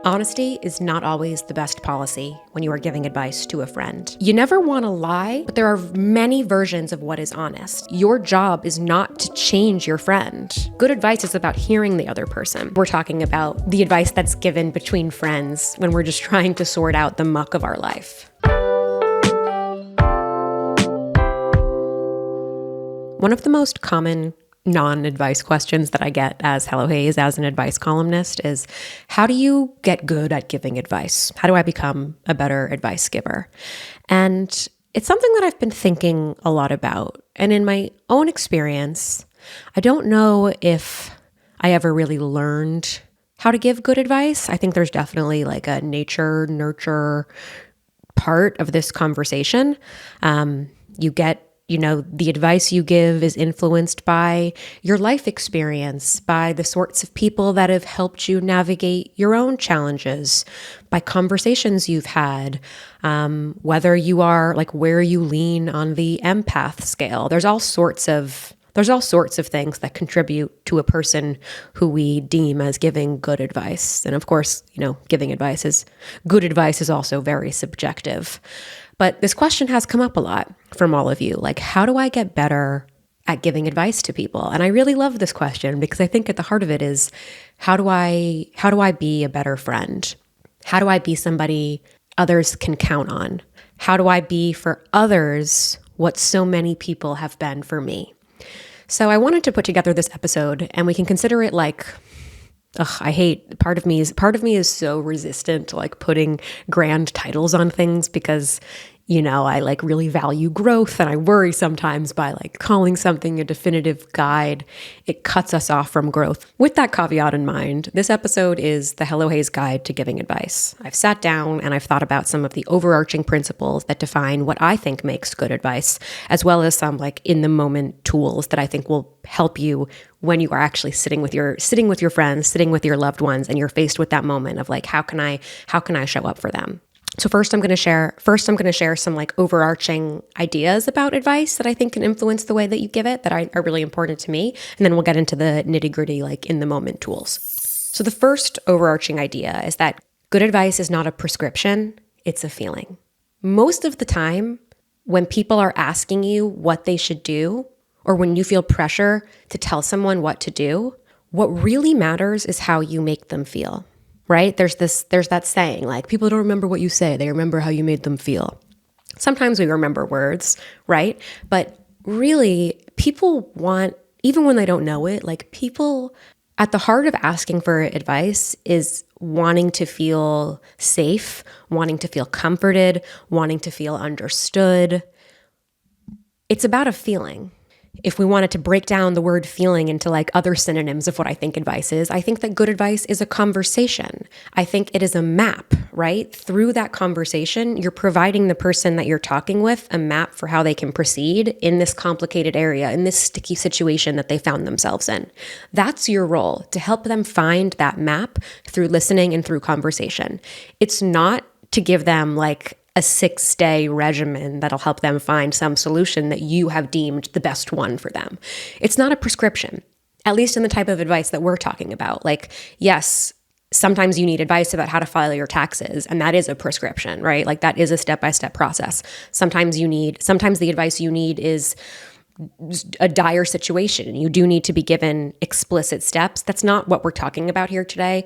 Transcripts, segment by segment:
Honesty is not always the best policy when you are giving advice to a friend. You never want to lie, but there are many versions of what is honest. Your job is not to change your friend. Good advice is about hearing the other person. We're talking about the advice that's given between friends when we're just trying to sort out the muck of our life. One of the most common non-advice questions that I get as Hello Hayes, as an advice columnist, is how do you get good at giving advice? How do I become a better advice giver? And it's something that I've been thinking a lot about. And in my own experience, I don't know if I ever really learned how to give good advice. I think there's definitely like a nature-nurture part of this conversation. The advice you give is influenced by your life experience, by the sorts of people that have helped you navigate your own challenges, by conversations you've had, whether you are like where you lean on the empath scale. There's all sorts of things that contribute to a person who we deem as giving good advice. And of course, good advice is also very subjective. But this question has come up a lot from all of you. Like, how do I get better at giving advice to people? And I really love this question because I think at the heart of it is, how do I be a better friend? How do I be somebody others can count on? How do I be for others what so many people have been for me? So I wanted to put together this episode, and we can consider it like, part of me is so resistant to like putting grand titles on things because, I like really value growth, and I worry sometimes by like calling something a definitive guide, it cuts us off from growth. With that caveat in mind, this episode is the Hello Hayes Guide to Giving Advice. I've sat down and I've thought about some of the overarching principles that define what I think makes good advice, as well as some like in the moment tools that I think will help you when you are actually sitting with your friends, sitting with your loved ones, and you're faced with that moment of like, how can I show up for them? So first I'm going to share some like overarching ideas about advice that I think can influence the way that you give it, that are really important to me. And then we'll get into the nitty-gritty, like in the moment tools. So the first overarching idea is that good advice is not a prescription, it's a feeling. Most of the time, when people are asking you what they should do, or when you feel pressure to tell someone what to do, what really matters is how you make them feel. Right? There's that saying, like, people don't remember what you say, they remember how you made them feel. Sometimes we remember words, right? But really, people want, even when they don't know it, like people at the heart of asking for advice is wanting to feel safe, wanting to feel comforted, wanting to feel understood. It's about a feeling. If we wanted to break down the word feeling into like other synonyms of what I think advice is, I think that good advice is a conversation. I think it is a map, right? Through that conversation, you're providing the person that you're talking with a map for how they can proceed in this complicated area, in this sticky situation that they found themselves in. That's your role, to help them find that map through listening and through conversation. It's not to give them like a 6-day regimen that'll help them find some solution that you have deemed the best one for them. It's not a prescription, at least in the type of advice that we're talking about. Like, yes, sometimes you need advice about how to file your taxes, and that is a prescription, right? Like that is a step-by-step process. Sometimes the advice you need is a dire situation. You do need to be given explicit steps. That's not what we're talking about here today.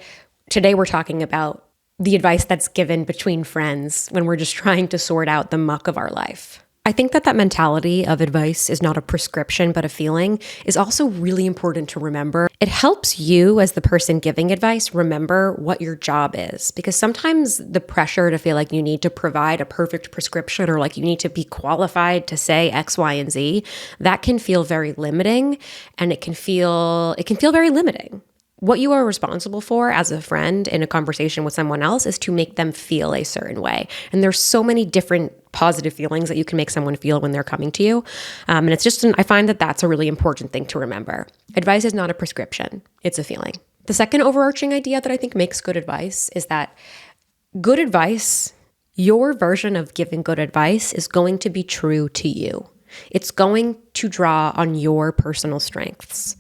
Today, we're talking about the advice that's given between friends when we're just trying to sort out the muck of our life. I think that mentality of advice is not a prescription, but a feeling is also really important to remember. It helps you as the person giving advice remember what your job is, because sometimes the pressure to feel like you need to provide a perfect prescription or like you need to be qualified to say X, Y, and Z, that can feel very limiting, and it can feel very limiting. What you are responsible for as a friend in a conversation with someone else is to make them feel a certain way. And there's so many different positive feelings that you can make someone feel when they're coming to you. And it's just, I find that that's a really important thing to remember. Advice is not a prescription, it's a feeling. The second overarching idea that I think makes good advice is that good advice, your version of giving good advice, is going to be true to you. It's going to draw on your personal strengths.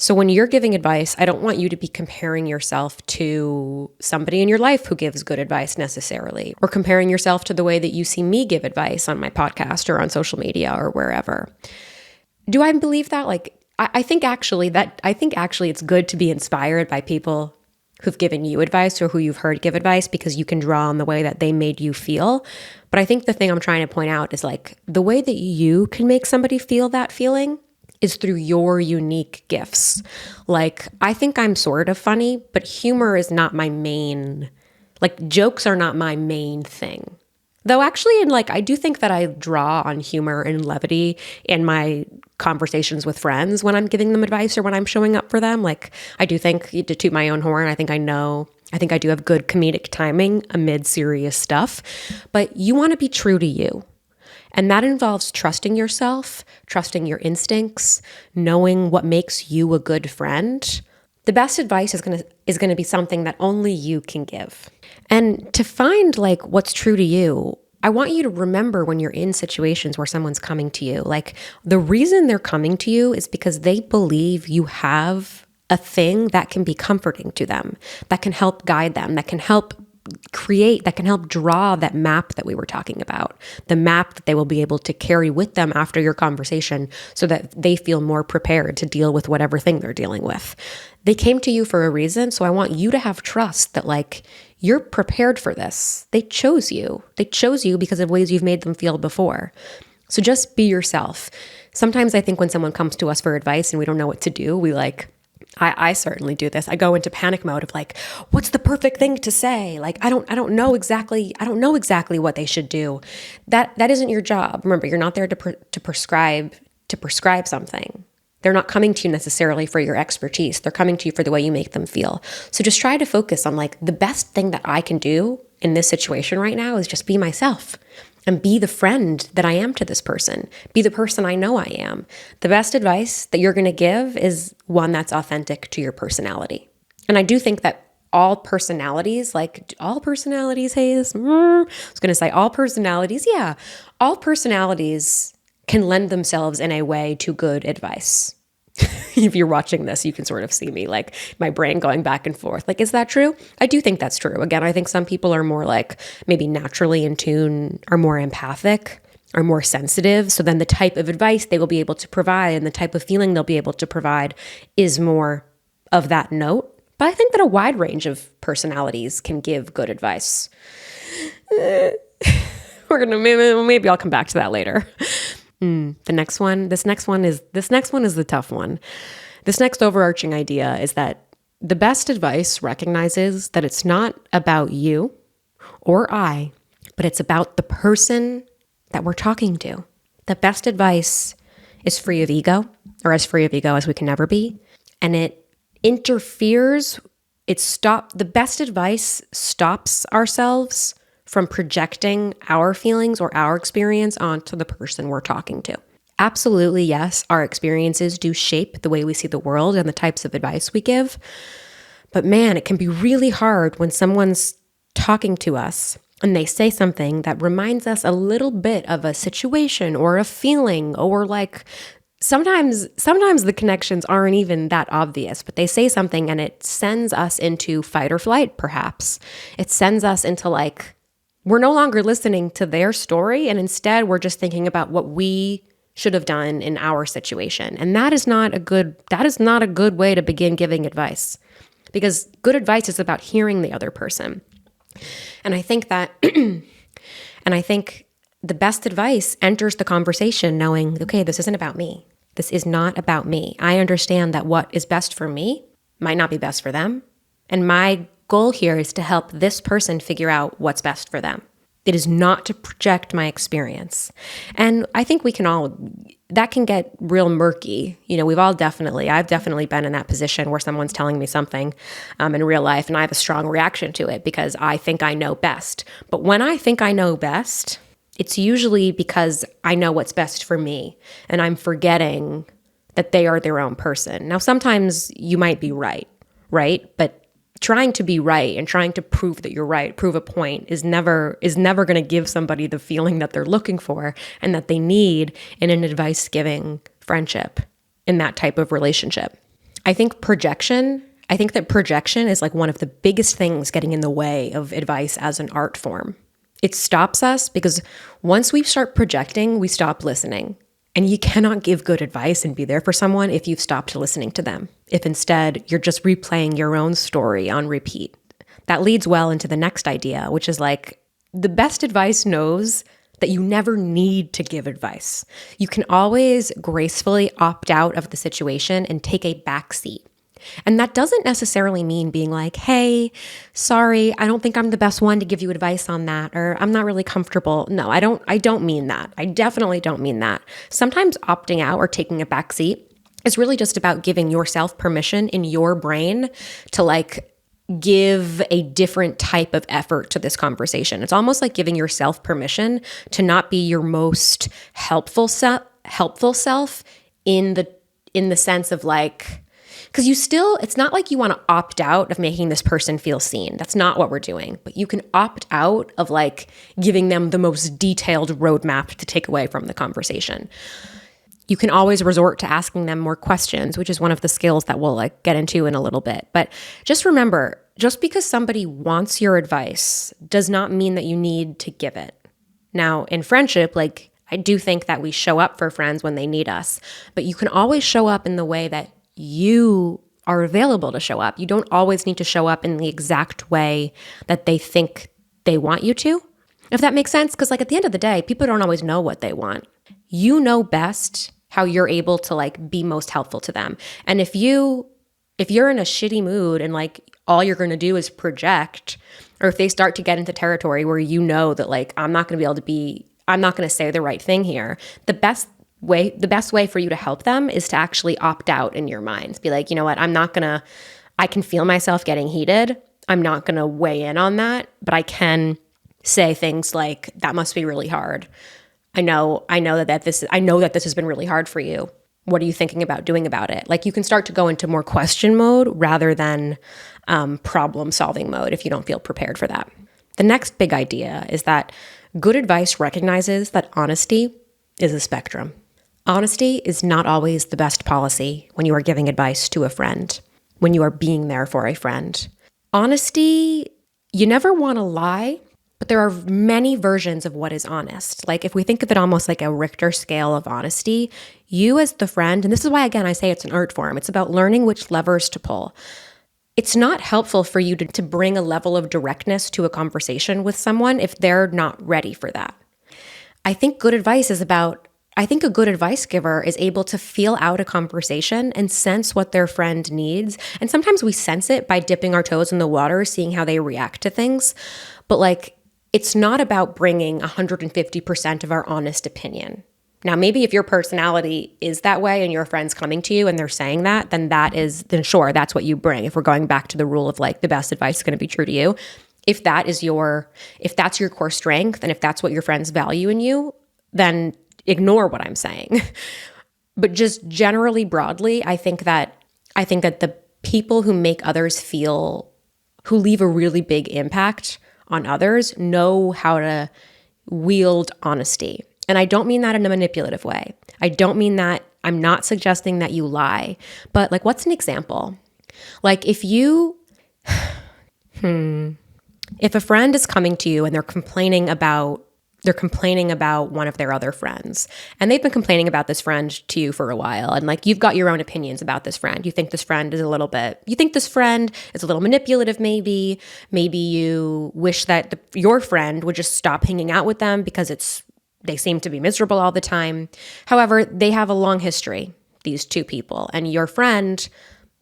So when you're giving advice, I don't want you to be comparing yourself to somebody in your life who gives good advice necessarily, or comparing yourself to the way that you see me give advice on my podcast or on social media or wherever. Do I believe that? I think actually it's good to be inspired by people who've given you advice or who you've heard give advice, because you can draw on the way that they made you feel. But I think the thing I'm trying to point out is the way that you can make somebody feel that feeling is through your unique gifts. I think I'm sort of funny, but humor is not my main, jokes are not my main thing. Though actually, I do think that I draw on humor and levity in my conversations with friends when I'm giving them advice or when I'm showing up for them. I do think, to toot my own horn, I think I do have good comedic timing amid serious stuff. But you want to be true to you. And that involves trusting yourself, trusting your instincts, knowing what makes you a good friend. The best advice is going to be something that only you can give. And to find what's true to you, I want you to remember when you're in situations where someone's coming to you, the reason they're coming to you is because they believe you have a thing that can be comforting to them, that can help guide them, that can help draw that map that we were talking about, the map that they will be able to carry with them after your conversation so that they feel more prepared to deal with whatever thing they're dealing with. They came to you for a reason, so I want you to have trust that you're prepared for this. They chose you. They chose you because of ways you've made them feel before. So just be yourself. Sometimes I think when someone comes to us for advice and we don't know what to do, I certainly do this. I go into panic mode of what's the perfect thing to say? I don't know exactly what they should do. That isn't your job. Remember, you're not there to prescribe something. They're not coming to you necessarily for your expertise. They're coming to you for the way you make them feel. So just try to focus on the best thing that I can do in this situation right now is just be myself. And be the friend that I am to this person. Be the person I know I am. The best advice that you're going to give is one that's authentic to your personality. And I do think that all personalities, Hayes, I was going to say all personalities can lend themselves in a way to good advice. If you're watching this, you can sort of see me my brain going back and forth. Is that true? I do think that's true. Again, I think some people are more maybe naturally in tune, are more empathic, are more sensitive. So then the type of advice they will be able to provide and the type of feeling they'll be able to provide is more of that note. But I think that a wide range of personalities can give good advice. Maybe I'll come back to that later. This next one is the tough one. This next overarching idea is that the best advice recognizes that it's not about you or I, but it's about the person that we're talking to. The best advice is free of ego, or as free of ego as we can ever be. And it interferes, the best advice stops ourselves from projecting our feelings or our experience onto the person we're talking to. Absolutely, yes, our experiences do shape the way we see the world and the types of advice we give. But man, it can be really hard when someone's talking to us and they say something that reminds us a little bit of a situation or a feeling, or sometimes the connections aren't even that obvious, but they say something and it sends us into fight or flight, perhaps. It sends us into we're no longer listening to their story, and instead we're just thinking about what we should have done in our situation. And that is not a good way to begin giving advice, because good advice is about hearing the other person. And I think that the best advice enters the conversation knowing, okay, this isn't about me. This is not about me. I understand that what is best for me might not be best for them. And my goal here is to help this person figure out what's best for them. It is not to project my experience. And I think that can get real murky. I've definitely been in that position where someone's telling me something in real life and I have a strong reaction to it because I think I know best. But when I think I know best, it's usually because I know what's best for me and I'm forgetting that they are their own person. Now, sometimes you might be right? But trying to be right and trying to prove that you're right, prove a point, is never going to give somebody the feeling that they're looking for and that they need in an advice-giving friendship, in that type of relationship. I think that projection is like one of the biggest things getting in the way of advice as an art form. It stops us because once we start projecting, we stop listening. And you cannot give good advice and be there for someone if you've stopped listening to them. If instead you're just replaying your own story on repeat. That leads well into the next idea, which is like the best advice knows that you never need to give advice. You can always gracefully opt out of the situation and take a back seat. And that doesn't necessarily mean being like, hey, sorry, I don't think I'm the best one to give you advice on that, or I'm not really comfortable. No, I don't mean that. I definitely don't mean that. Sometimes opting out or taking a back seat is really just about giving yourself permission in your brain to like give a different type of effort to this conversation. It's almost like giving yourself permission to not be your most helpful self in the sense of like, because it's not like you want to opt out of making this person feel seen. That's not what we're doing. But you can opt out of like giving them the most detailed roadmap to take away from the conversation. You can always resort to asking them more questions, which is one of the skills that we'll like get into in a little bit. But just remember, just because somebody wants your advice does not mean that you need to give it. Now, in friendship, like I do think that we show up for friends when they need us, but you can always show up in the way that you are available to show up. You don't always need to show up in the exact way that they think they want you to, if that makes sense. Because like at the end of the day, people don't always know what they want. You know best how you're able to like be most helpful to them. And if you're in a shitty mood and like all you're going to do is project, or if they start to get into territory where you know that like I'm not going to say the right thing here, the best way for you to help them is to actually opt out in your mind. Be like, you know what, I can feel myself getting heated. I'm not going to weigh in on that, but I can say things like, that must be really hard. I know that this has been really hard for you. What are you thinking about doing about it? Like you can start to go into more question mode rather than problem solving mode if you don't feel prepared for that. The next big idea is that good advice recognizes that honesty is a spectrum. Honesty is not always the best policy when you are giving advice to a friend, when you are being there for a friend. Honesty, you never want to lie, but there are many versions of what is honest. Like if we think of it almost like a Richter scale of honesty, you as the friend, and this is why, again, I say it's an art form. It's about learning which levers to pull. It's not helpful for you to bring a level of directness to a conversation with someone if they're not ready for that. I think a good advice giver is able to feel out a conversation and sense what their friend needs. And sometimes we sense it by dipping our toes in the water, seeing how they react to things. But like, it's not about bringing 150% of our honest opinion. Now, maybe if your personality is that way and your friend's coming to you and they're saying that, then sure, that's what you bring. If we're going back to the rule of like the best advice is going to be true to you. If that's your core strength and if that's what your friends value in you, then ignore what I'm saying. But just generally broadly, I think that the people who make others who leave a really big impact on others know how to wield honesty. And I don't mean that in a manipulative way. I don't mean that. I'm not suggesting that you lie. But like, what's an example? Like if a friend is coming to you and they're complaining about one of their other friends, and they've been complaining about this friend to you for a while, and like you've got your own opinions about this friend. You think this friend is a little manipulative, maybe you wish that your friend would just stop hanging out with them because they seem to be miserable all the time. However, they have a long history, these two people, and your friend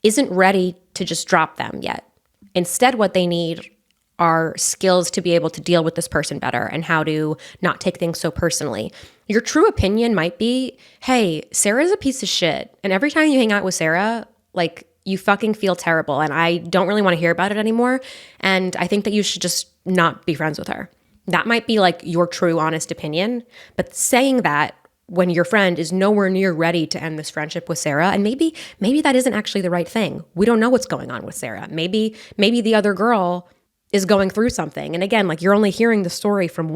isn't ready to just drop them yet. Instead, what they need are skills to be able to deal with this person better and how to not take things so personally. Your true opinion might be, hey, Sarah's a piece of shit. And every time you hang out with Sarah, like you fucking feel terrible. And I don't really want to hear about it anymore. And I think that you should just not be friends with her. That might be like your true honest opinion. But saying that when your friend is nowhere near ready to end this friendship with Sarah, and maybe that isn't actually the right thing. We don't know what's going on with Sarah. Maybe the other girl is going through something. And again, like you're only hearing the story from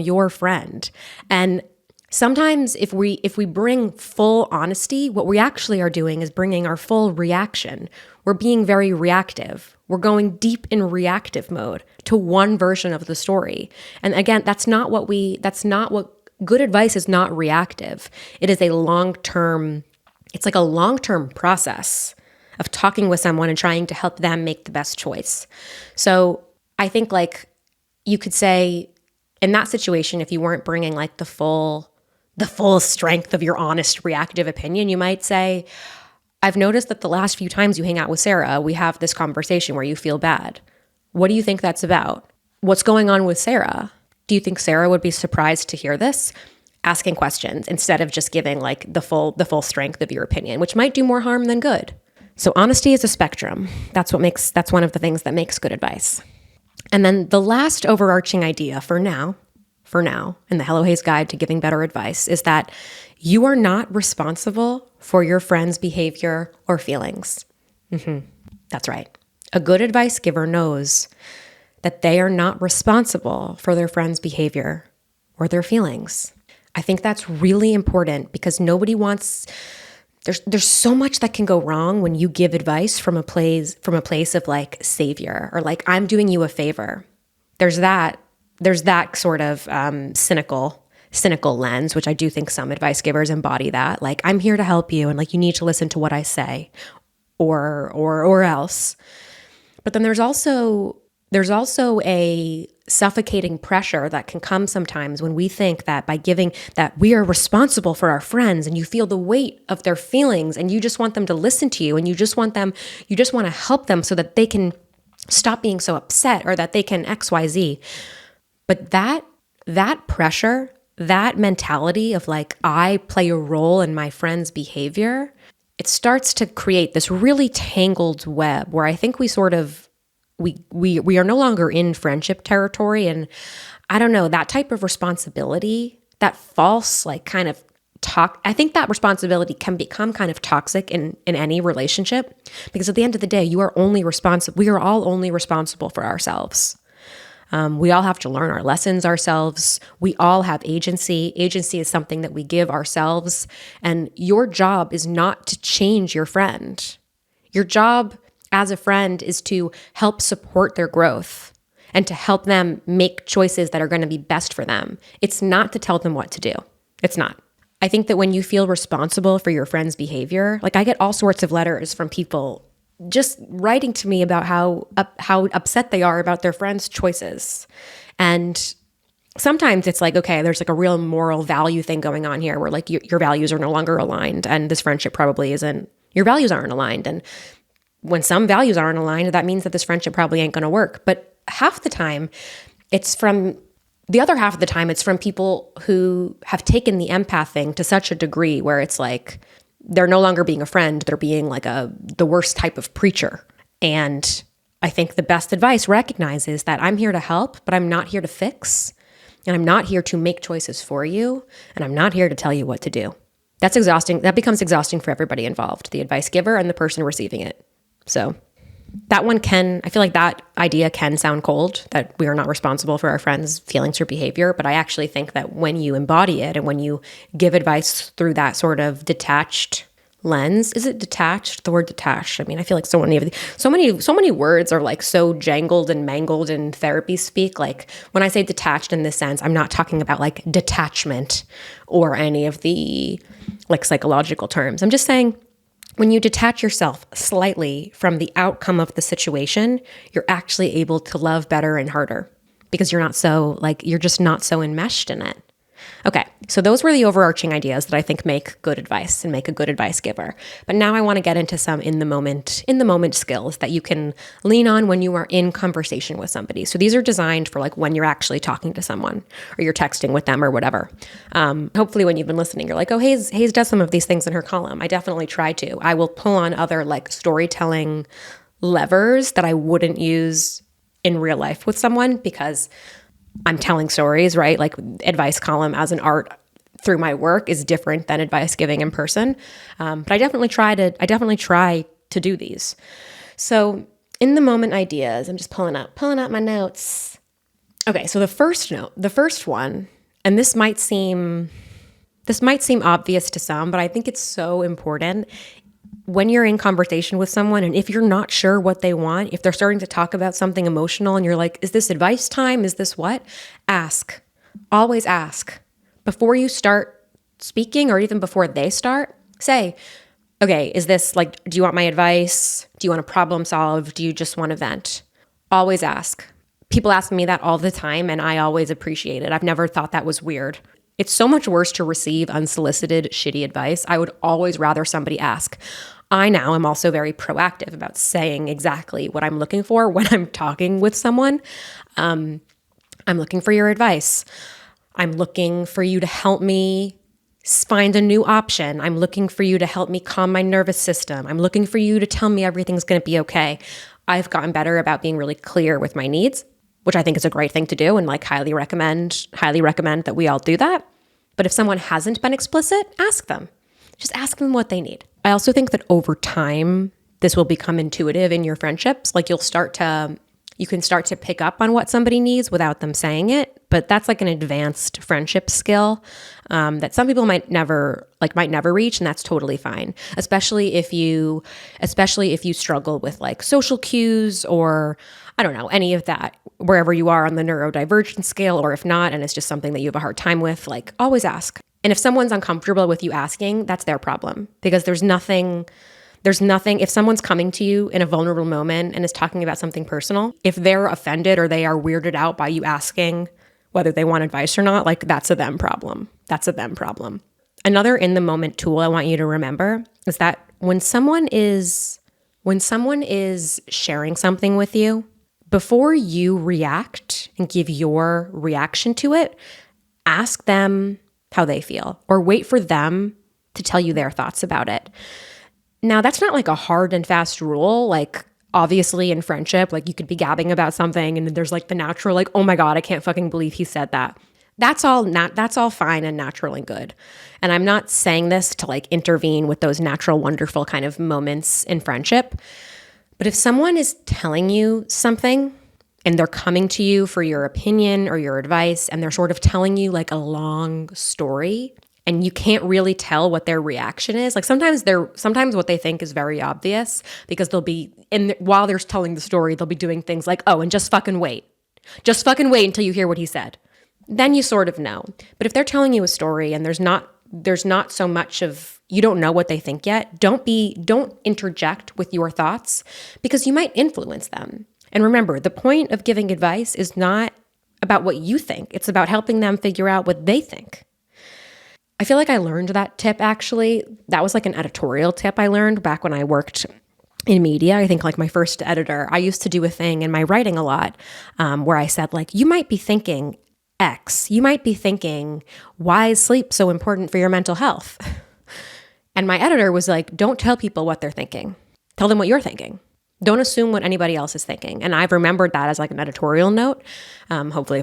your friend. And Sometimes if we bring full honesty, what we actually are doing is bringing our full reaction. We're being very reactive. We're going deep in reactive mode to one version of the story. And again, that's not what good advice is. Not reactive. It is it's like a long-term process of talking with someone and trying to help them make the best choice. So I think like you could say in that situation, if you weren't bringing like the full strength of your honest reactive opinion, you might say, I've noticed that the last few times you hang out with Sarah, we have this conversation where you feel bad. What do you think that's about? What's going on with Sarah? Do you think Sarah would be surprised to hear this? Asking questions instead of just giving like the full strength of your opinion, which might do more harm than good. So honesty is a spectrum. That's one of the things that makes good advice. And then the last overarching idea for now, in the Hello Hayes Guide to Giving Better Advice is that you are not responsible for your friend's behavior or feelings. That's right. A good advice giver knows that they are not responsible for their friend's behavior or their feelings. I think that's really important because nobody wants... There's so much that can go wrong when you give advice from a place of like savior or like I'm doing you a favor. There's that sort of cynical lens, which I do think some advice givers embody that. Like I'm here to help you and like you need to listen to what I say or else. But then there's also a suffocating pressure that can come sometimes when we think that by giving that we are responsible for our friends and you feel the weight of their feelings and you just want them to listen to you and you just want to help them so that they can stop being so upset or that they can XYZ. But that pressure, that mentality of like I play a role in my friend's behavior, it starts to create this really tangled web where I think we sort of we are no longer in friendship territory. And I don't know, that type of responsibility, that false like kind of talk, I think that responsibility can become kind of toxic in any relationship because at the end of the day, we are all only responsible for ourselves. We all have to learn our lessons ourselves. We all have agency. Agency is something that we give ourselves. And your job is not to change your friend. Your job as a friend is to help support their growth and to help them make choices that are going to be best for them. It's not to tell them what to do. It's not. I think that when you feel responsible for your friend's behavior, like I get all sorts of letters from people just writing to me about how upset they are about their friends' choices. And sometimes it's like, okay, there's like a real moral value thing going on here where like your values are no longer aligned and this friendship probably isn't, your values aren't aligned. And when some values aren't aligned, that means that this friendship probably ain't going to work. But the other half of the time, it's from people who have taken the empath thing to such a degree where it's like, they're no longer being a friend. They're being like the worst type of preacher. And I think the best advice recognizes that I'm here to help, but I'm not here to fix. And I'm not here to make choices for you. And I'm not here to tell you what to do. That's exhausting. That becomes exhausting for everybody involved, the advice giver and the person receiving it. So I feel like that idea can sound cold, that we are not responsible for our friends' feelings or behavior. But I actually think that when you embody it and when you give advice through that sort of detached lens, is it detached? The word detached. I mean, I feel like so many words are like so jangled and mangled in therapy speak. Like when I say detached in this sense, I'm not talking about like detachment or any of the like psychological terms. I'm just saying, when you detach yourself slightly from the outcome of the situation, you're actually able to love better and harder because you're just not so enmeshed in it. Okay, so those were the overarching ideas that I think make good advice and make a good advice giver. But now I want to get into some in the moment skills that you can lean on when you are in conversation with somebody. So these are designed for like when you're actually talking to someone or you're texting with them or whatever. Hopefully when you've been listening, you're like, oh, Hayes does some of these things in her column. I definitely try to. I will pull on other like storytelling levers that I wouldn't use in real life with someone because I'm telling stories, right? Like advice column as an art through my work is different than advice giving in person. But I definitely try to do these. So in the moment ideas, I'm just pulling up my notes. Okay. So the first one, and this might seem This might seem obvious to some, but I think it's so important when you're in conversation with someone, and if you're not sure what they want, if they're starting to talk about something emotional and you're like, is this advice time? Is this what? Ask. Always ask. Before you start speaking, or even before they start, say, okay, is this like, do you want my advice? Do you want to problem solve? Do you just want to vent? Always ask. People ask me that all the time, and I always appreciate it. I've never thought that was weird. It's so much worse to receive unsolicited, shitty advice. I would always rather somebody ask. I now am also very proactive about saying exactly what I'm looking for when I'm talking with someone. I'm looking for your advice. I'm looking for you to help me find a new option. I'm looking for you to help me calm my nervous system. I'm looking for you to tell me everything's going to be okay. I've gotten better about being really clear with my needs, which I think is a great thing to do, and like highly recommend that we all do that. But if someone hasn't been explicit, ask them. Just ask them what they need. I also think that over time, this will become intuitive in your friendships. Like you can start to pick up on what somebody needs without them saying it. But that's like an advanced friendship skill that some people might never reach, and that's totally fine. Especially if you struggle with like social cues, or I don't know, any of that, wherever you are on the neurodivergent scale, or if not, and it's just something that you have a hard time with, like always ask. And if someone's uncomfortable with you asking, that's their problem, because there's nothing, if someone's coming to you in a vulnerable moment and is talking about something personal, if they're offended or they are weirded out by you asking whether they want advice or not, like that's a them problem. That's a them problem. Another in the moment tool I want you to remember is that when someone is sharing something with you, before you react and give your reaction to it, ask them how they feel, or wait for them to tell you their thoughts about it. Now, that's not like a hard and fast rule. Like obviously in friendship, like you could be gabbing about something and then there's like the natural, like, oh my God, I can't fucking believe he said that. That's all fine and natural and good. And I'm not saying this to like intervene with those natural, wonderful kind of moments in friendship. But if someone is telling you something and they're coming to you for your opinion or your advice, and they're sort of telling you like a long story, and you can't really tell what their reaction is. Like sometimes what they think is very obvious, because while they're telling the story, they'll be doing things like, oh, and just fucking wait. Just fucking wait until you hear what he said. Then you sort of know. But if they're telling you a story and there's not so much of, you don't know what they think yet, don't interject with your thoughts, because you might influence them. And remember, the point of giving advice is not about what you think. It's about helping them figure out what they think. I feel like I learned that tip, actually. That was like an editorial tip I learned back when I worked in media. I think like my first editor, I used to do a thing in my writing a lot where I said like, you might be thinking X. You might be thinking, why is sleep so important for your mental health? And my editor was like, don't tell people what they're thinking. Tell them what you're thinking. Don't assume what anybody else is thinking. And I've remembered that as like an editorial note. Hopefully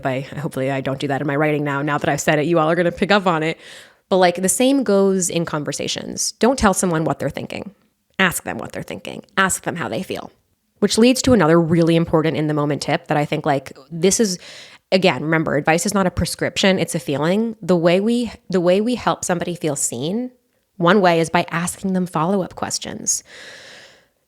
I don't do that in my writing now that I've said it, you all are going to pick up on it. But like the same goes in conversations. Don't tell someone what they're thinking. Ask them what they're thinking. Ask them how they feel. Which leads to another really important in the moment tip that I think like this is, again, remember, advice is not a prescription, it's a feeling. The way we help somebody feel seen, one way is by asking them follow-up questions.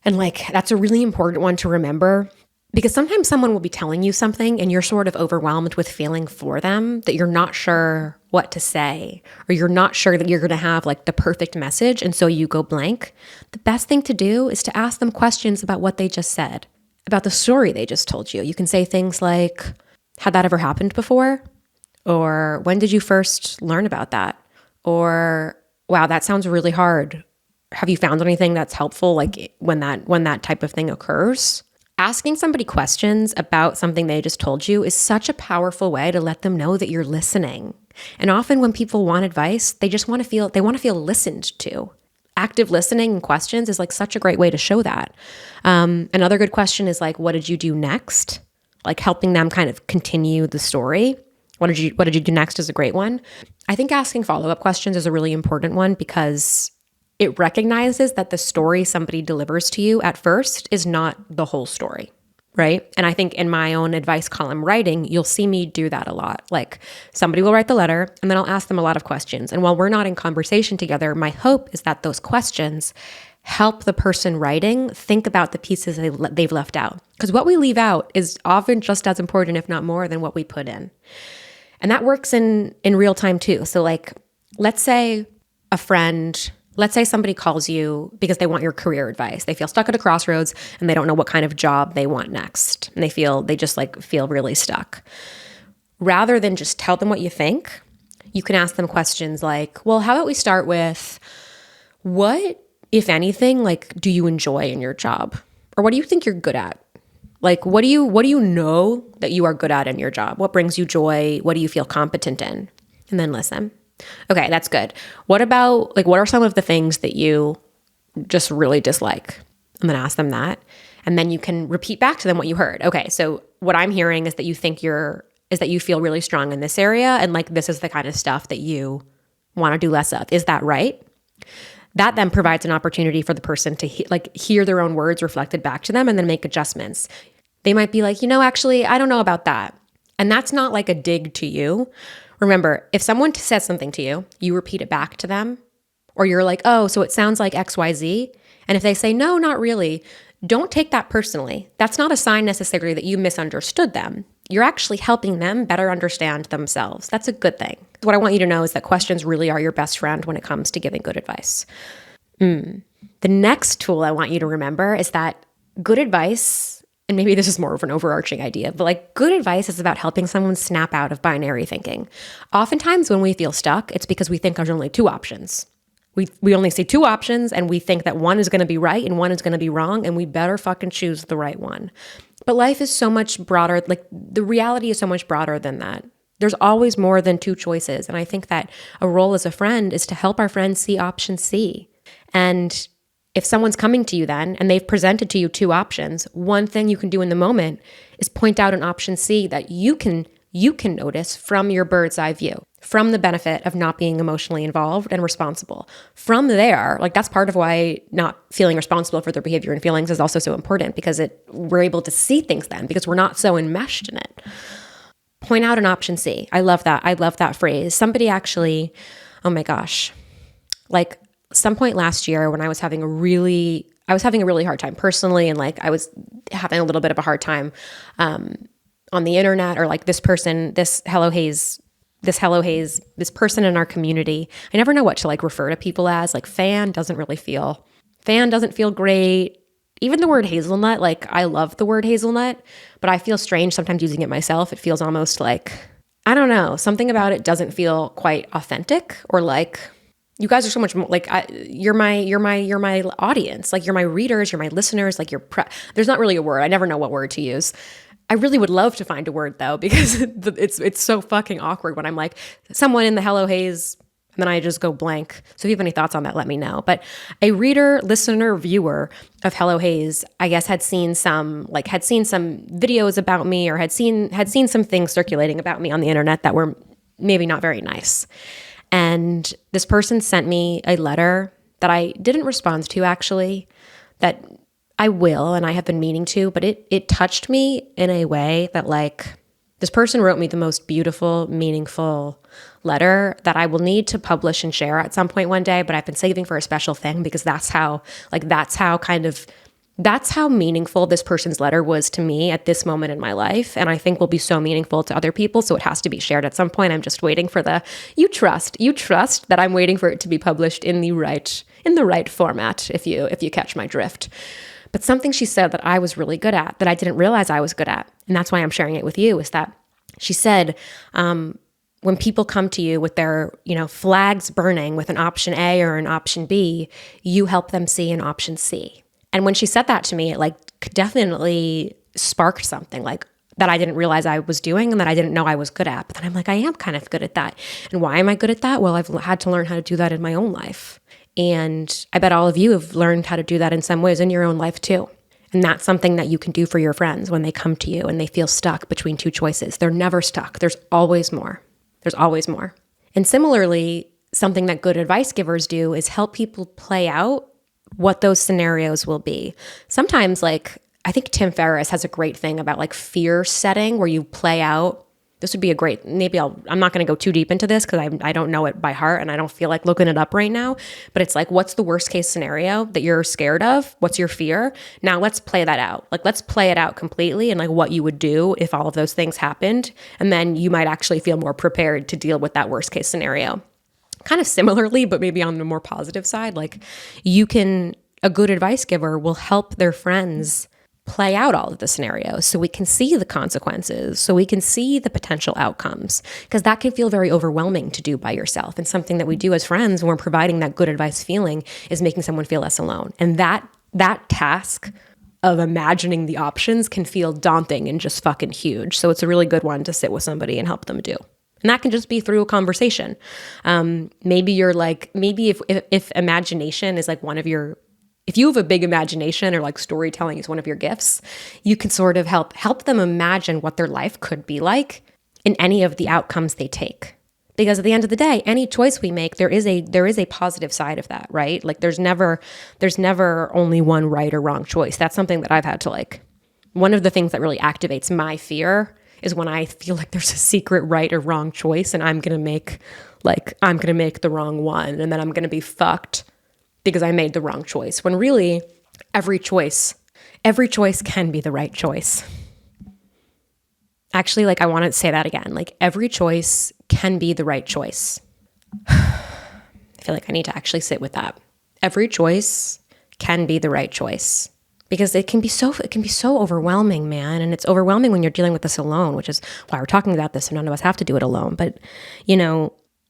And like, that's a really important one to remember, because sometimes someone will be telling you something and you're sort of overwhelmed with feeling for them, that you're not sure what to say, or you're not sure that you're going to have like the perfect message. And so you go blank. The best thing to do is to ask them questions about what they just said, about the story they just told you. You can say things like, had that ever happened before? Or when did you first learn about that? Or, wow, that sounds really hard. Have you found anything that's helpful, like when that type of thing occurs? Asking somebody questions about something they just told you is such a powerful way to let them know that you're listening. And often when people want advice, they want to feel listened to. Active listening and questions is like such a great way to show that. Another good question is like, what did you do next? Like helping them kind of continue the story. What did you do next is a great one. I think asking follow-up questions is a really important one, because it recognizes that the story somebody delivers to you at first is not the whole story, right? And I think in my own advice column writing, you'll see me do that a lot. Like somebody will write the letter and then I'll ask them a lot of questions. And while we're not in conversation together, my hope is that those questions help the person writing think about the pieces they've left out. Because what we leave out is often just as important, if not more, than what we put in. And that works in real time too. So like, let's say somebody calls you because they want your career advice. They feel stuck at a crossroads and they don't know what kind of job they want next. And they just feel really stuck. Rather than just tell them what you think, you can ask them questions like, well, how about we start with what, if anything, like, do you enjoy in your job? Or what do you think you're good at? Like, what do you know that you are good at in your job? What brings you joy? What do you feel competent in? And then listen. Okay, that's good. What about, like, what are some of the things that you just really dislike? And then ask them that. And then you can repeat back to them what you heard. Okay, so what I'm hearing is that you feel really strong in this area. And like, this is the kind of stuff that you want to do less of. Is that right? That then provides an opportunity for the person to hear their own words reflected back to them and then make adjustments. They might be like, actually, I don't know about that. And that's not like a dig to you. Remember, if someone says something to you, you repeat it back to them, or you're like, oh, so it sounds like XYZ. And if they say, no, not really, don't take that personally. That's not a sign necessarily that you misunderstood them. You're actually helping them better understand themselves. That's a good thing. What I want you to know is that questions really are your best friend when it comes to giving good advice. The next tool I want you to remember is that good advice, and maybe this is more of an overarching idea, but like good advice is about helping someone snap out of binary thinking. Oftentimes when we feel stuck, it's because we think there's only two options. We only see two options and we think that one is going to be right and one is going to be wrong, and we better fucking choose the right one. But life is so much broader. Like the reality is so much broader than that. There's always more than two choices. And I think that a role as a friend is to help our friends see option C. And if someone's coming to you then and they've presented to you two options, one thing you can do in the moment is point out an option C that you can notice from your bird's eye view, from the benefit of not being emotionally involved and responsible. From there, like that's part of why not feeling responsible for their behavior and feelings is also so important, because we're able to see things then because we're not so enmeshed in it. Point out an option C. I love that. I love that phrase. Somebody actually, oh my gosh, like some point last year when I was having a really hard time personally, and like I was having a little bit of a hard time on the internet, or like this person, this person in our community. I never know what to like refer to people as. Like fan doesn't feel great. Even the word hazelnut, like I love the word hazelnut, but I feel strange sometimes using it myself. It feels almost like, I don't know, something about it doesn't feel quite authentic, or like you guys are so much more like you're my audience, like you're my readers, you're my listeners, like there's not really a word. I never know what word to use. I really would love to find a word though, because it's so fucking awkward when I'm like someone in the Hello Haze and then I just go blank. So if you have any thoughts on that, let me know. But a reader, listener, viewer of Hello Haze, I guess had seen some videos about me, or had seen some things circulating about me on the internet that were maybe not very nice. And this person sent me a letter that I didn't respond to actually, that I will, and I have been meaning to, but it touched me in a way that like this person wrote me the most beautiful, meaningful letter that I will need to publish and share at some point one day, but I've been saving for a special thing because that's how meaningful this person's letter was to me at this moment in my life, and I think will be so meaningful to other people, so it has to be shared at some point. I'm just waiting for you trust that I'm waiting for it to be published in the right format, if you catch my drift. But something she said that I was really good at, that I didn't realize I was good at, and that's why I'm sharing it with you, is that she said, when people come to you with their, flags burning with an option A or an option B, you help them see an option C. And when she said that to me, it like definitely sparked something like that I didn't realize I was doing and that I didn't know I was good at. But then I'm like, I am kind of good at that. And why am I good at that? Well, I've had to learn how to do that in my own life. And I bet all of you have learned how to do that in some ways in your own life too. And that's something that you can do for your friends when they come to you and they feel stuck between two choices. They're never stuck. There's always more. There's always more. And similarly, something that good advice givers do is help people play out what those scenarios will be. Sometimes like I think Tim Ferriss has a great thing about like fear setting where you play out. This would be a great, I'm not going to go too deep into this because I don't know it by heart and I don't feel like looking it up right now. But it's like, what's the worst case scenario that you're scared of? What's your fear? Now let's play that out. Like, let's play it out completely and like what you would do if all of those things happened. And then you might actually feel more prepared to deal with that worst case scenario. Kind of similarly, but maybe on the more positive side, like a good advice giver will help their friends play out all of the scenarios so we can see the consequences, so we can see the potential outcomes, because that can feel very overwhelming to do by yourself. And something that we do as friends when we're providing that good advice feeling is making someone feel less alone. And that task of imagining the options can feel daunting and just fucking huge. So it's a really good one to sit with somebody and help them do. And that can just be through a conversation. Maybe if imagination is like if you have a big imagination or like storytelling is one of your gifts, you can sort of help them imagine what their life could be like in any of the outcomes they take. Because at the end of the day, any choice we make, there is a positive side of that, right? Like there's never only one right or wrong choice. That's something that I've had to like, one of the things that really activates my fear is when I feel like there's a secret right or wrong choice and I'm going to make the wrong one and then I'm going to be fucked because I made the wrong choice, when really every choice can be the right choice. Actually, like I want to say that again, like every choice can be the right choice. I feel like I need to actually sit with that. Every choice can be the right choice, because it can be so overwhelming, man. And it's overwhelming when you're dealing with this alone, which is why we're talking about this and none of us have to do it alone. But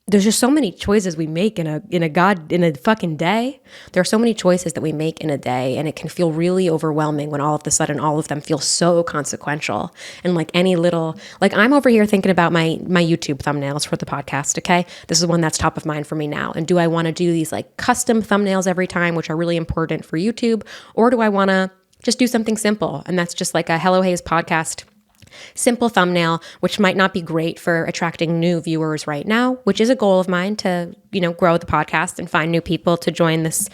there's just so many choices we make in a fucking day. There are so many choices that we make in a day, and it can feel really overwhelming when all of a sudden all of them feel so consequential. And like I'm over here thinking about my YouTube thumbnails for the podcast, okay? This is one that's top of mind for me now. And do I want to do these like custom thumbnails every time, which are really important for YouTube? Or do I want to just do something simple? And that's just like a Hello Hayes podcast simple thumbnail, which might not be great for attracting new viewers right now, which is a goal of mine to, grow the podcast and find new people to join this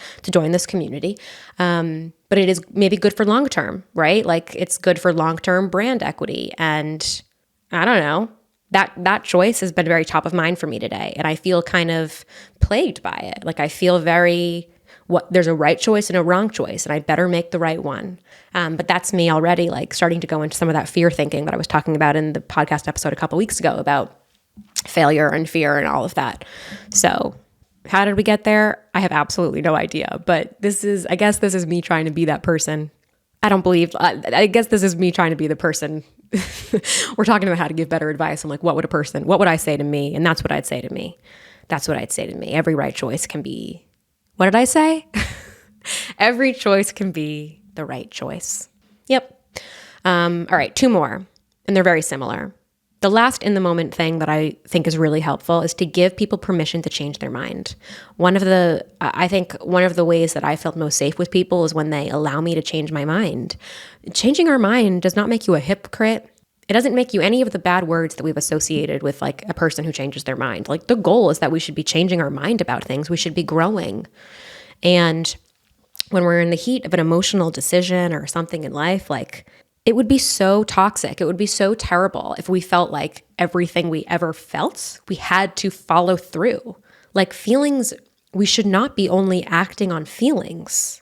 community. But it is maybe good for long term, right? Like it's good for long-term brand equity. And I don't know, that choice has been very top of mind for me today. And I feel kind of plagued by it. Like I feel there's a right choice and a wrong choice, and I better make the right one. But that's me already like starting to go into some of that fear thinking that I was talking about in the podcast episode a couple weeks ago about failure and fear and all of that. So how did we get there? I have absolutely no idea, but I guess this is me trying to be that person. I guess this is me trying to be the person. We're talking about how to give better advice. I'm like, what would I say to me? And that's what I'd say to me. Every right choice can be, what did I say? Every choice can be the right choice. Yep. All right, 2 more, and they're very similar. The last in the moment thing that I think is really helpful is to give people permission to change their mind. I think one of the ways that I felt most safe with people is when they allow me to change my mind. Changing our mind does not make you a hypocrite. It doesn't make you any of the bad words that we've associated with like a person who changes their mind. Like the goal is that we should be changing our mind about things. We should be growing. And when we're in the heat of an emotional decision or something in life, like it would be so toxic. It would be so terrible if we felt like everything we ever felt, we had to follow through. Like feelings, we should not be only acting on feelings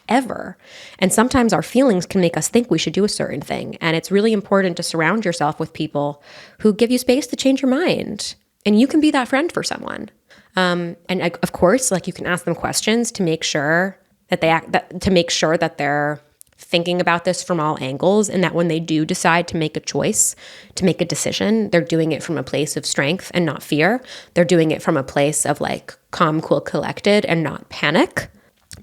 ever. And sometimes our feelings can make us think we should do a certain thing. And it's really important to surround yourself with people who give you space to change your mind. And you can be that friend for someone. And of course, like you can ask them questions to make sure that that they're thinking about this from all angles, and that when they do decide to make a choice, to make a decision, they're doing it from a place of strength and not fear. They're doing it from a place of like calm, cool, collected, and not panic.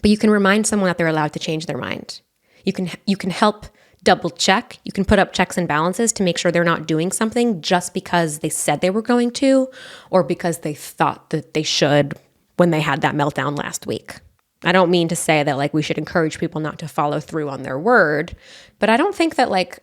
But you can remind someone that they're allowed to change their mind. You can help double check. You can put up checks and balances to make sure they're not doing something just because they said they were going to, or because they thought that they should when they had that meltdown last week. I don't mean to say that like we should encourage people not to follow through on their word, but I don't think that like,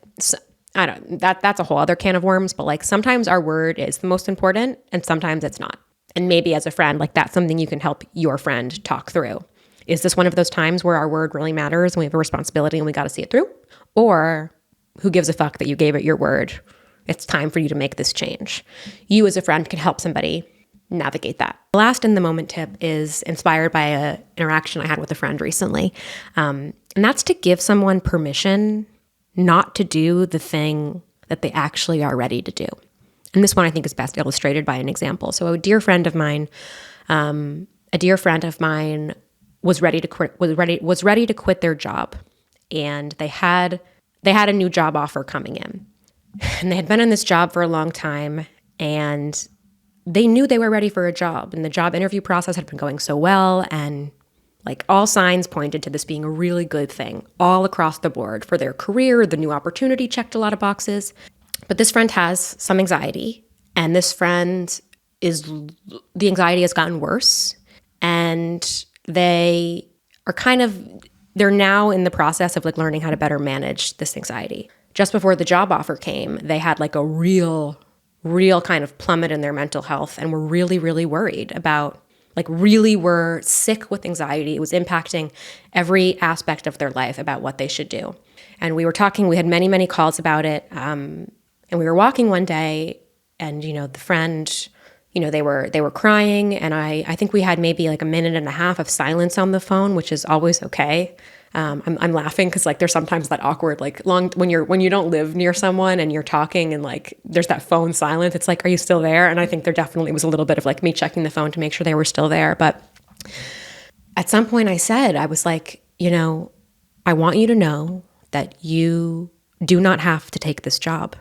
that's a whole other can of worms, but like sometimes our word is the most important and sometimes it's not. And maybe as a friend, like that's something you can help your friend talk through. Is this one of those times where our word really matters and we have a responsibility and we got to see it through? or who gives a fuck that you gave it your word? It's time for you to make this change. You as a friend can help somebody navigate that. The last in the moment tip is inspired by an interaction I had with a friend recently. And that's to give someone permission not to do the thing that they actually are ready to do. And this one I think is best illustrated by an example. So a dear friend of mine was ready to quit their job, and they had a new job offer coming in. And they had been in this job for a long time, and they knew they were ready for a job, and the job interview process had been going so well, and like all signs pointed to this being a really good thing all across the board for their career. The new opportunity checked a lot of boxes. But this friend has some anxiety, and the anxiety has gotten worse, and they're now in the process of like learning how to better manage this anxiety. Just before the job offer came, they had like a real kind of plummet in their mental health, and were really, really worried about, like really were sick with anxiety. It was impacting every aspect of their life about what they should do. And we were talking, we had many, many calls about it. And we were walking one day, and, the friend, they were crying, and I think we had maybe like a minute and a half of silence on the phone, which is always okay. I'm laughing because like there's sometimes that awkward like long when you don't live near someone and you're talking and like there's that phone silence. It's like, are you still there? And I think there definitely was a little bit of like me checking the phone to make sure they were still there. But at some point I was like, I want you to know that you do not have to take this job.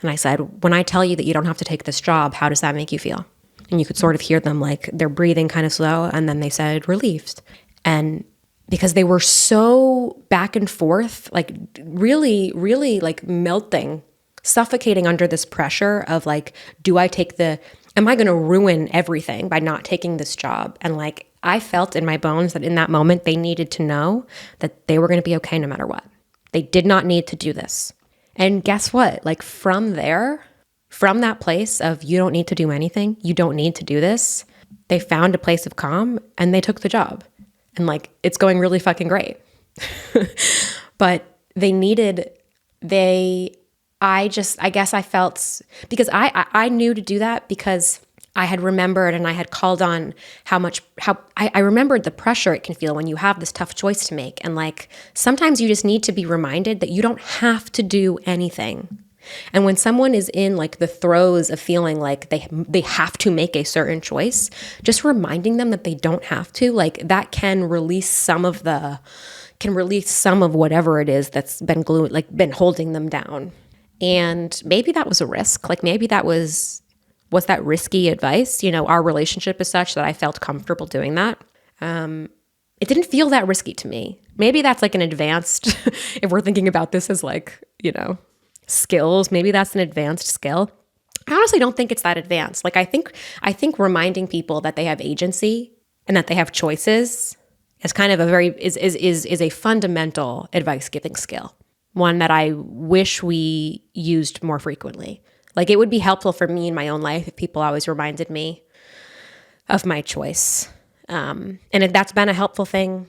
And I said, when I tell you that you don't have to take this job, how does that make you feel? And you could sort of hear them like they're breathing kind of slow, and then they said relieved. And because they were so back and forth, like really, really like melting, suffocating under this pressure of like, am I going to ruin everything by not taking this job? And like, I felt in my bones that in that moment, they needed to know that they were going to be okay no matter what. They did not need to do this. And guess what? Like from that place of you don't need to do anything, you don't need to do this, they found a place of calm and they took the job. And like, it's going really fucking great. But I guess I felt, because I knew to do that because I had remembered and I had called on how I remembered the pressure it can feel when you have this tough choice to make. And like, sometimes you just need to be reminded that you don't have to do anything. And when someone is in like the throes of feeling like they have to make a certain choice, just reminding them that they don't have to, like that can release some of whatever it is that's been holding them down. And maybe that was a risk. Like maybe that was that risky advice. Our relationship is such that I felt comfortable doing that. It didn't feel that risky to me. Maybe that's like an advanced, if we're thinking about this as like, skills, maybe that's an advanced skill. I honestly don't think it's that advanced. Like I think reminding people that they have agency and that they have choices is kind of is a fundamental advice giving skill. One that I wish we used more frequently. Like it would be helpful for me in my own life if people always reminded me of my choice. And if that's been a helpful thing,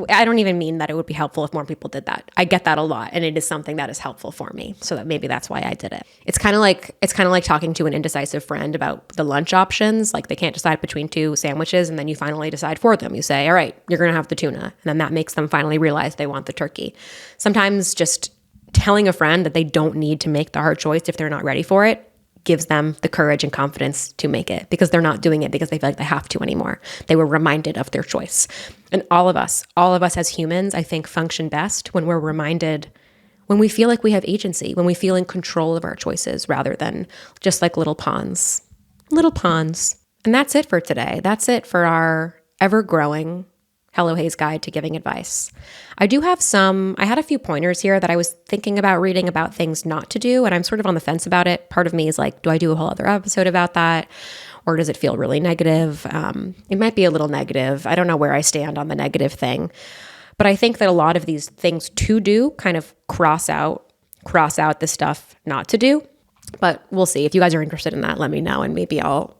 I don't even mean that it would be helpful if more people did that. I get that a lot, and it is something that is helpful for me. So that maybe that's why I did it. It's kind of like talking to an indecisive friend about the lunch options. Like they can't decide between two sandwiches, and then you finally decide for them. You say, all right, you're going to have the tuna. And then that makes them finally realize they want the turkey. Sometimes just telling a friend that they don't need to make the hard choice if they're not ready for it gives them the courage and confidence to make it, because they're not doing it because they feel like they have to anymore. They were reminded of their choice. And all of us as humans, I think, function best when we're reminded, when we feel like we have agency, when we feel in control of our choices rather than just like little pawns. And that's it for today. That's it for our ever-growing Hello Hayes Guide to Giving Advice. I had a few pointers here that I was thinking about reading about things not to do, and I'm sort of on the fence about it. Part of me is like, do I do a whole other episode about that? Or does it feel really negative? It might be a little negative. I don't know where I stand on the negative thing. But I think that a lot of these things to do kind of cross out the stuff not to do. But we'll see. If you guys are interested in that, let me know, and maybe I'll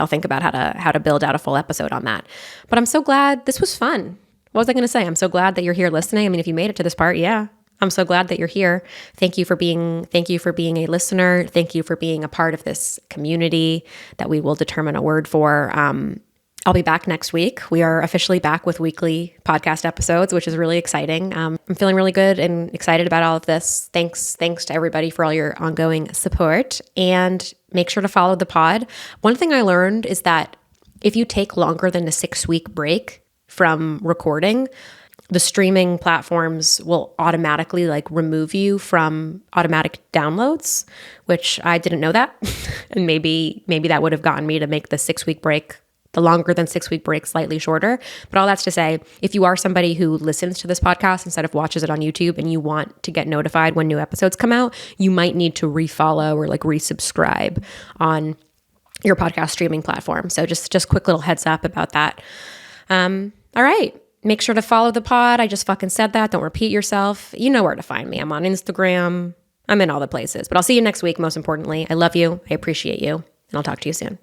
think about how to build out a full episode on that. But I'm so glad this was fun. What was I going to say? I'm so glad that you're here listening. I mean, if you made it to this part, yeah, I'm so glad that you're here. Thank you for being a listener. Thank you for being a part of this community that we will determine a word for. I'll be back next week. We are officially back with weekly podcast episodes, which is really exciting. I'm feeling really good and excited about all of this. Thanks to everybody for all your ongoing support, and make sure to follow the pod. One thing I learned is that if you take longer than a 6-week break from recording, the streaming platforms will automatically remove you from automatic downloads, which I didn't know that. And maybe that would have gotten me to make the longer than 6-week break slightly shorter. But all that's to say, if you are somebody who listens to this podcast instead of watches it on YouTube and you want to get notified when new episodes come out, you might need to refollow or resubscribe on your podcast streaming platform. So just quick little heads up about that. All right. Make sure to follow the pod. I just fucking said that. Don't repeat yourself. You know where to find me. I'm on Instagram. I'm in all the places. But I'll see you next week, most importantly. I love you. I appreciate you. And I'll talk to you soon.